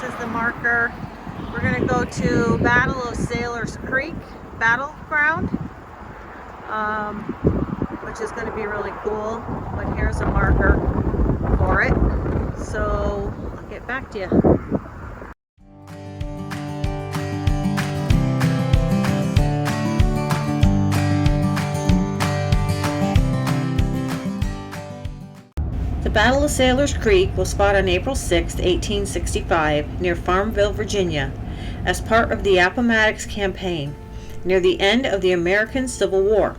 is the marker. We're going to go to Battle of Sailors Creek Battleground, which is going to be really cool. But here's a marker for it. So I'll get back to you. The Battle of Sailors Creek was fought on April 6, 1865, near Farmville, Virginia, as part of the Appomattox Campaign, near the end of the American Civil War.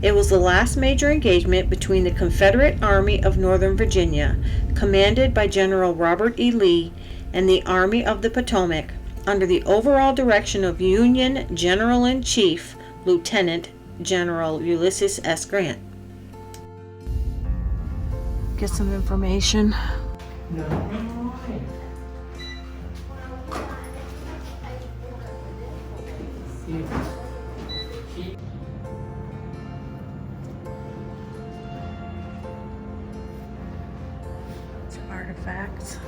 It was the last major engagement between the Confederate Army of Northern Virginia, commanded by General Robert E. Lee, and the Army of the Potomac, under the overall direction of Union General-in-Chief, Lieutenant General Ulysses S. Grant. Get some information. Some artifacts.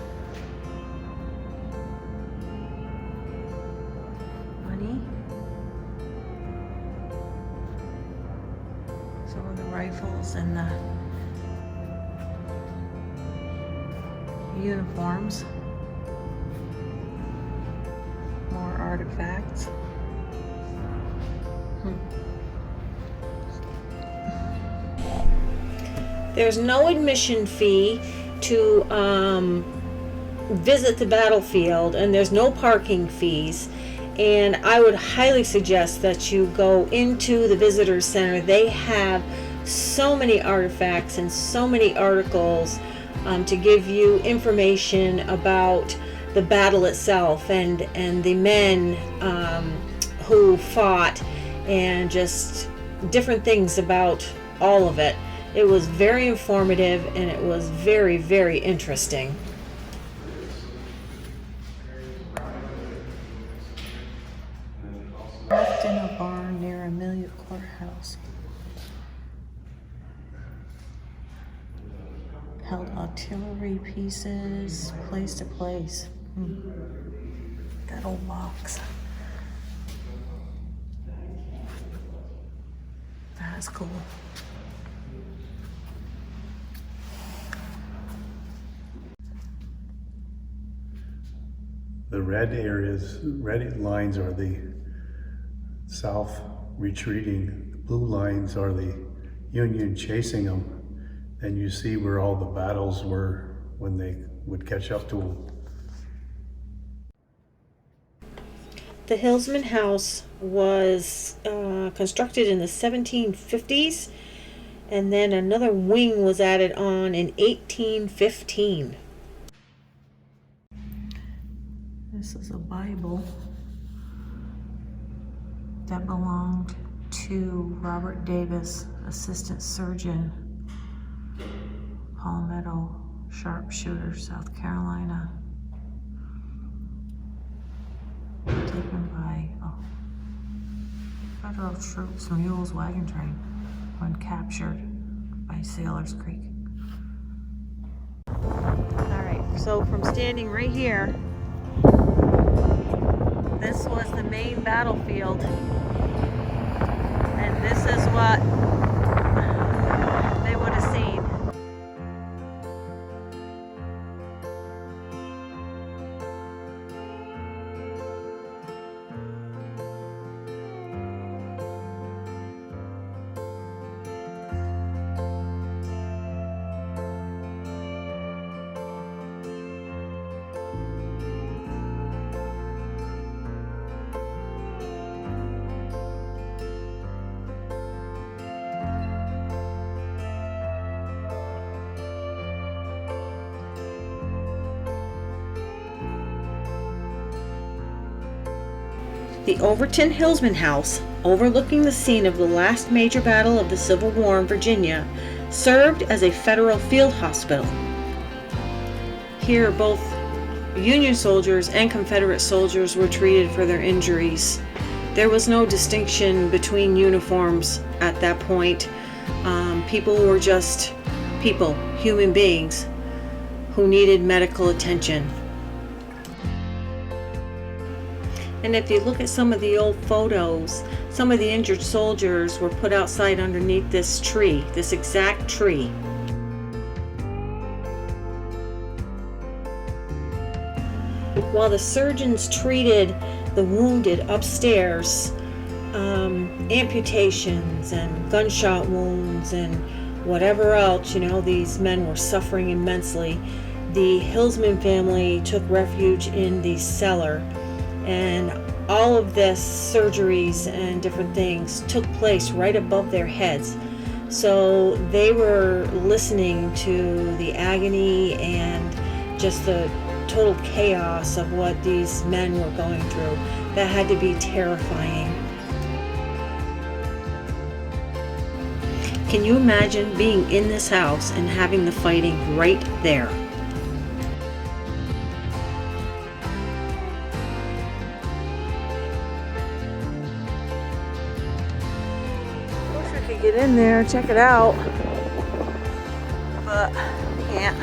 Money. Some of the rifles and the uniforms. More artifacts. There's no admission fee to visit the battlefield, and there's no parking fees. And I would highly suggest that you go into the visitor center. They have so many artifacts and so many articles to give you information about the battle itself and the men who fought, and just different things about all of it. It was very informative, and it was very, very interesting. Left in a barn near Amelia Courthouse. Held artillery pieces place to place. That old box. That's cool. The red lines are the South retreating. The blue lines are the Union chasing them. And you see where all the battles were when they would catch up to them. The Hillsman House was constructed in the 1750s, and then another wing was added on in 1815. This is a Bible that belonged to Robert Davis, assistant surgeon, Palmetto sharpshooter, South Carolina. Taken by federal troops, mules, wagon train, when captured by Sailors Creek. Alright, so from standing right here, this was the main battlefield, and this is what they would have seen. The Overton Hillsman House, overlooking the scene of the last major battle of the Civil War in Virginia, served as a federal field hospital. Here, both Union soldiers and Confederate soldiers were treated for their injuries. There was no distinction between uniforms at that point. People were just people, human beings, who needed medical attention. And if you look at some of the old photos, some of the injured soldiers were put outside underneath this tree, this exact tree. While the surgeons treated the wounded upstairs, amputations and gunshot wounds and whatever else, these men were suffering immensely, the Hillsman family took refuge in the cellar, and all of this surgeries and different things took place right above their heads. So they were listening to the agony and just the total chaos of what these men were going through. That had to be terrifying. Can you imagine being in this house and having the fighting right there? Wish we could get in there, check it out, but can't.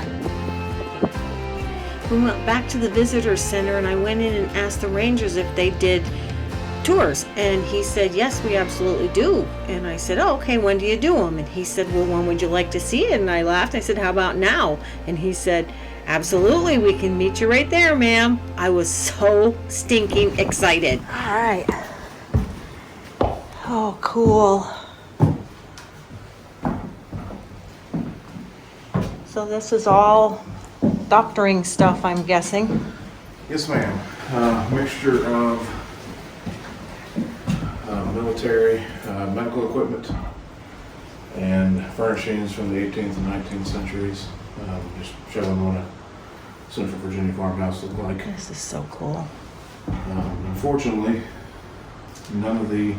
We went back to the visitor center and I went in and asked the rangers if they did tours, and he said, yes, we absolutely do. And I said, oh, okay, when do you do them? And he said, well, when would you like to see it? And I laughed. I said, how about now? And he said, absolutely, we can meet you right there, ma'am. I was so stinking excited. All right. Oh, cool. So this is all doctoring stuff, I'm guessing. Yes, ma'am. Mixture of military medical equipment and furnishings from the 18th and 19th centuries. Just showing what a Central Virginia farmhouse looked like. This is so cool. Unfortunately, none of the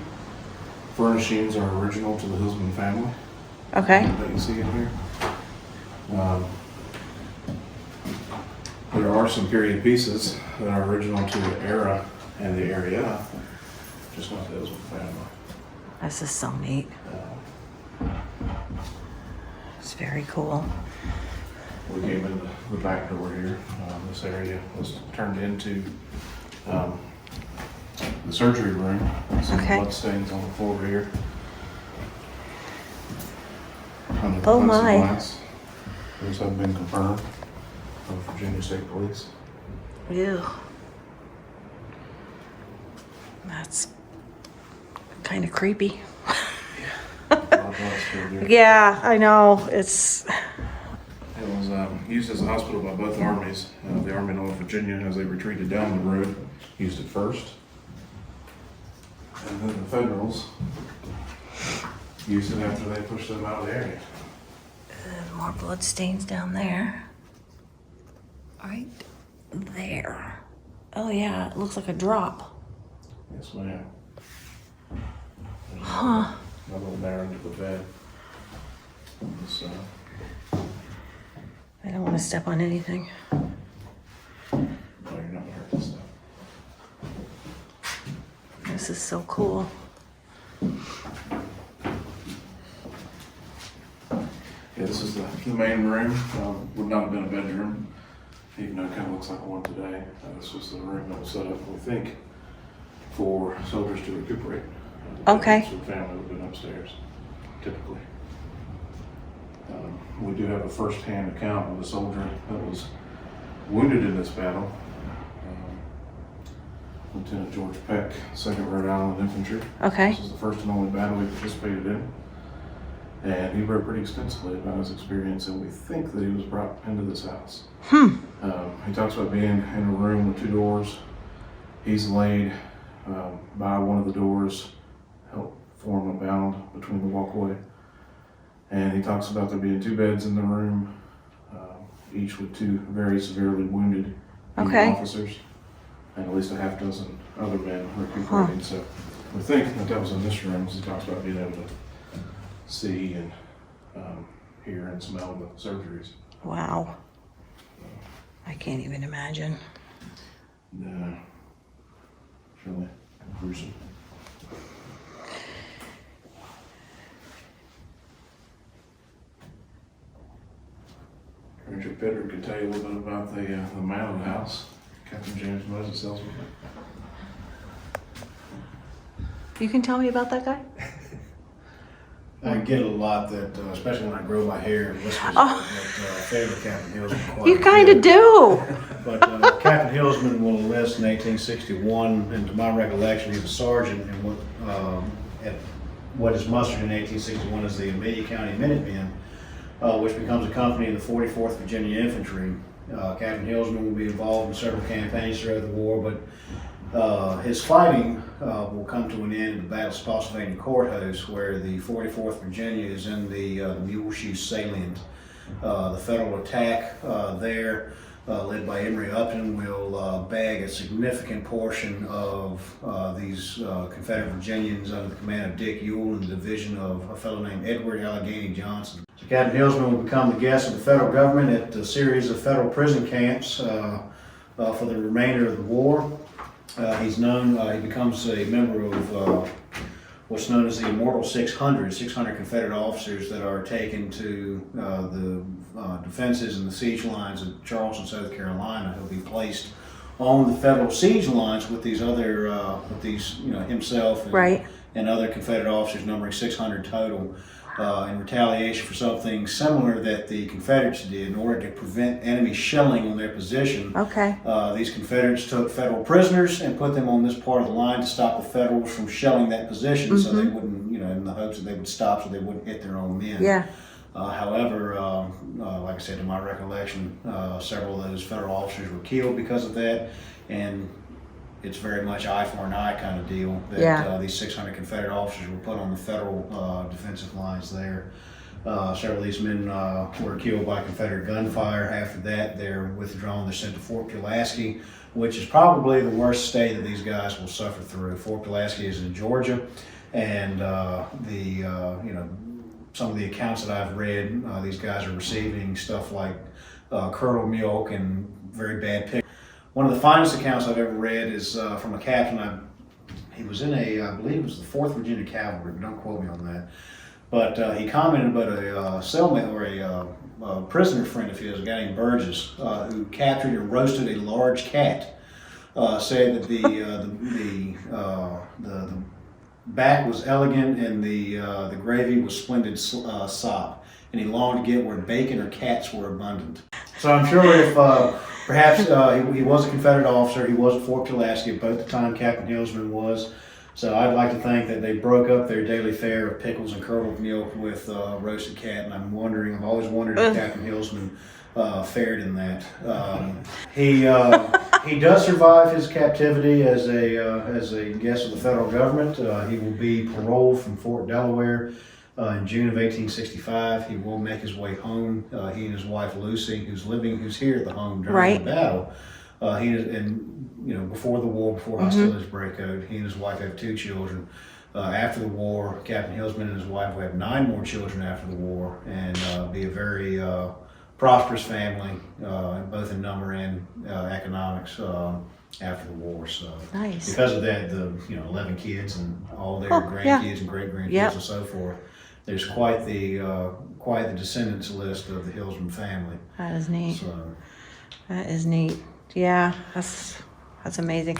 furnishings are original to the Hillsman family. Okay. That you see in here. There are some period pieces that are original to the era and the area, just not the Hillsman family. This is so neat. It's very cool. We came in the back door here. This area was turned into the surgery room. Some Okay. blood stains on the floor here. Oh my. Those have been confirmed from Virginia State Police. Ew. That's kind of creepy. Yeah, I know. It was used as a hospital by both armies. The Army of Northern Virginia, as they retreated down the road, used it first. And then the Federals used it after they pushed them out of the area. More blood stains down there. Right there. Oh yeah, it looks like a drop. Yes, ma'am. Huh. Another one there under the bed. So, I don't want to step on anything. no, you're not gonna hurt this stuff. This is so cool. Yeah, this is the main room. Would not have been a bedroom, even though it kind of looks like one today. This was the room that was set up, we think, for soldiers to recuperate. Okay. So the family would have been upstairs, typically. We do have a first-hand account of a soldier that was wounded in this battle. Lieutenant George Peck, 2nd Rhode Island Infantry. Okay. This is the first and only battle he participated in. And he wrote pretty extensively about his experience, and we think that he was brought into this house. He talks about being in a room with 2 doors. He's laid by one of the doors, helped form a bound between the walkway. And he talks about there being 2 beds in the room, each with 2 very severely wounded Union officers, and at least a half dozen other men recuperating. So we think that was in this room, because he talks about being able to see and hear and smell the surgeries. Wow. I can't even imagine. No, really gruesome. Ranger Pitter could tell you a little bit about the Mountain House. Captain James Moses tells me. You can tell me about that guy? I get a lot that, especially when I grow my hair, listeners Oh. that favor Captain Hillsman quite You a kind of bit. do. But Captain Hillsman will enlist in 1861, and to my recollection, he's a sergeant in what is mustered in 1861 as the Amelia County Minutemen, which becomes a company in the 44th Virginia Infantry. Captain Hillsman will be involved in several campaigns throughout the war, but his fighting will come to an end at the Battle of Spotsylvania Courthouse, where the 44th Virginia is in the Muleshoe salient. The federal attack there, led by Emory Upton, will bag a significant portion of these Confederate Virginians under the command of Dick Ewell and the division of a fellow named Edward Allegheny Johnson. So Captain Hillsman will become the guest of the federal government at a series of federal prison camps for the remainder of the war. He becomes a member of what's known as the Immortal 600 Confederate officers that are taken to the defenses and the siege lines of Charleston, South Carolina. He'll be placed on the federal siege lines with these other, himself and other Confederate officers, numbering 600 total. In retaliation for something similar that the Confederates did in order to prevent enemy shelling on their position. Okay. These Confederates took federal prisoners and put them on this part of the line to stop the Federals from shelling that position, so they wouldn't, in the hopes that they would stop so they wouldn't hit their own men. Yeah. However, like I said, to my recollection, several of those federal officers were killed because of that, and it's very much eye for an eye kind of deal that these 600 Confederate officers were put on the federal defensive lines there. Several of these men were killed by Confederate gunfire. After that, they're withdrawn. They're sent to Fort Pulaski, which is probably the worst stay that these guys will suffer through. Fort Pulaski is in Georgia, and some of the accounts that I've read, these guys are receiving stuff like curdled milk and very bad pickles. One of the finest accounts I've ever read is from a captain. He was in I believe it was the 4th Virginia Cavalry, but don't quote me on that. But he commented about a cellmate or a prisoner friend of his, a guy named Burgess, who captured and roasted a large cat. Said that the back was elegant and the gravy was splendid sop, and he longed to get where bacon or cats were abundant. So I'm sure if perhaps he was a Confederate officer, he was at Fort Pulaski at both the time Captain Hillsman was. So I'd like to think that they broke up their daily fare of pickles and curdled milk with roasted cat, and I've always wondered if Captain Hillsman fared in that. He does survive his captivity as a guest of the federal government. He will be paroled from Fort Delaware in June of 1865. He will make his way home. He and his wife Lucy, who's here at the home during the battle. Before the war, before hostilities break out, he and his wife have 2 children. After the war, Captain Hillsman and his wife will have 9 more children after the war, and be a very prosperous family, both in number and economics after the war. So Nice. because of that, the 11 kids and all their grandkids and great grandkids and so forth. There's quite the descendants list of the Hillsman family. That is neat. So. That is neat. Yeah, that's amazing.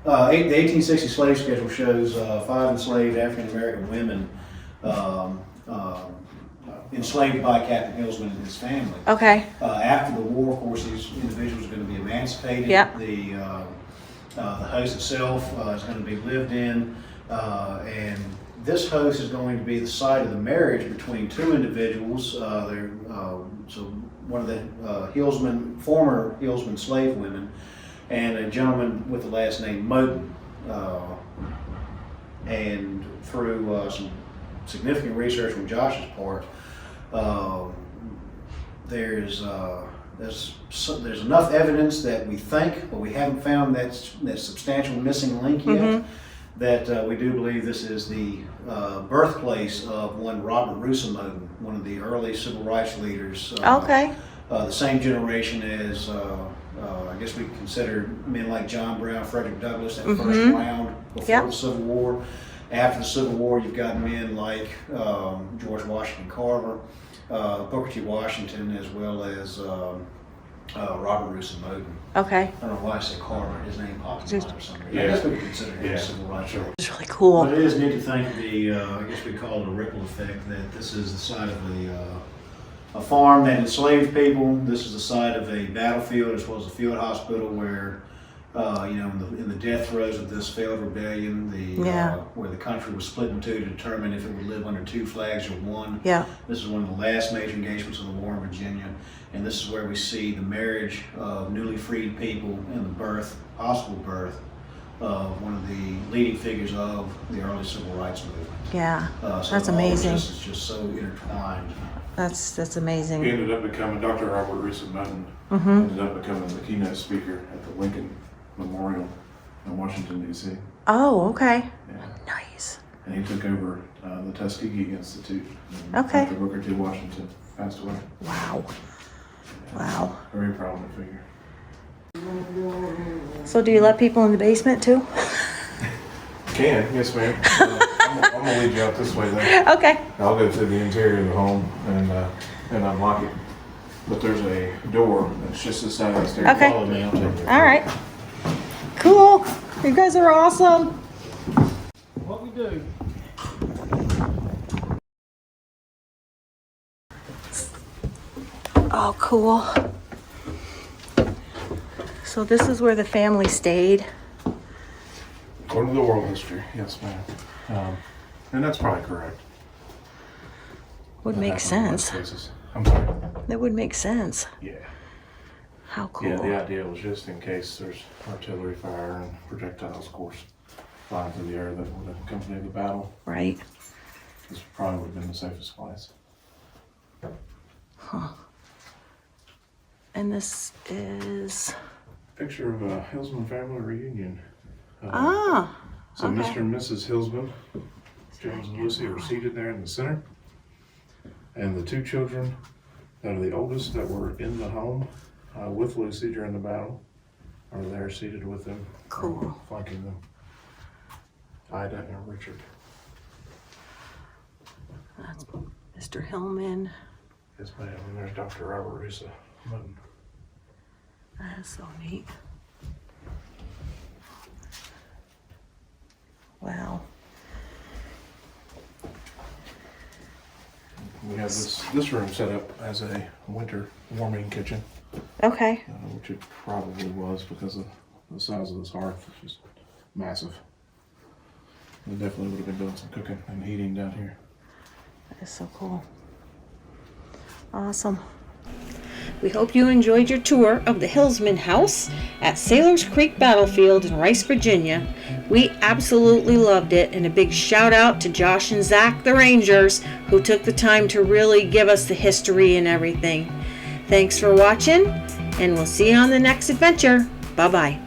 The 1860 slave schedule shows 5 enslaved African American women enslaved by Captain Hillsman and his family. Okay. After the war, of course, these individuals are going to be emancipated. Yep. The house itself is going to be lived in, and this house is going to be the site of the marriage between 2 individuals. So one of the former Hillsman slave women, and a gentleman with the last name Moten. And through some significant research from Josh's part, there's enough evidence that we think, but we haven't found that substantial missing link yet, that we do believe this is the birthplace of one Robert Russo-Moten, one of the early civil rights leaders. Okay. The same generation as, I guess we consider men like John Brown, Frederick Douglass, that first round before the Civil War. After the Civil War, you've got men like George Washington Carver, Booker T. Washington, as well as Robert Russo-Moten. Okay. I don't know why I say Carver. His name pops in mind for some reason. I guess we could consider him a civil rights leader. It's really cool. But it is neat to think of the, I guess we call it a ripple effect, that this is the site of a farm that enslaved people. This is the site of a battlefield as well as a field hospital where, in the death throes of this failed rebellion, where the country was split in two to determine if it would live under two flags or one. Yeah. This is one of the last major engagements of the war in Virginia, and this is where we see the marriage of newly freed people and the possible birth of one of the leading figures of the early civil rights movement. Yeah, so that's amazing. This is just so intertwined. That's amazing. He ended up becoming, Dr. Robert Russo-Moten ended up becoming the keynote speaker at the Lincoln Memorial in Washington, D.C. Oh, okay. Yeah. Nice. And he took over the Tuskegee Institute. Okay. After Booker T. Washington passed away. Wow. Yeah. Wow. Very prominent figure. So do you let people in the basement too? Can, yes ma'am. I'm gonna lead you out this way then. Okay. I'll go through the interior of the home and unlock it. But there's a door that's just this side of the stairs. Okay. Follow me, I'll take you. All right. Cool. You guys are awesome. What we do. Oh, cool. So this is where the family stayed. According to the world history, yes ma'am. And that's probably correct. Would That make happened in most sense. cases. I'm sorry. That would make sense. Yeah. How cool. Yeah, the idea was just in case there's artillery fire and projectiles, of course, flying through the air that would accompany the battle. Right. This probably would have been the safest place. Huh. And this is... Picture of a Hillsman family reunion. So okay. Mr. and Mrs. Hillsman, James and Lucy, are seated there in the center. And the two children that are the oldest that were in the home with Lucy during the battle are there seated with them. Cool. Flanking them. Ida and Richard. That's Mr. Hillman. Yes, ma'am. And there's Dr. Robert Russo-Moten. That's so neat. Wow. We have this room set up as a winter warming kitchen, Okay. which it probably was because of the size of this hearth, which is massive. We definitely would have been doing some cooking and heating down here. That is so cool. Awesome. We hope you enjoyed your tour of the Hillsman House at Sailors Creek Battlefield in Rice, Virginia. We absolutely loved it, and a big shout out to Josh and Zach, the Rangers, who took the time to really give us the history and everything. Thanks for watching, and we'll see you on the next adventure. Bye-bye.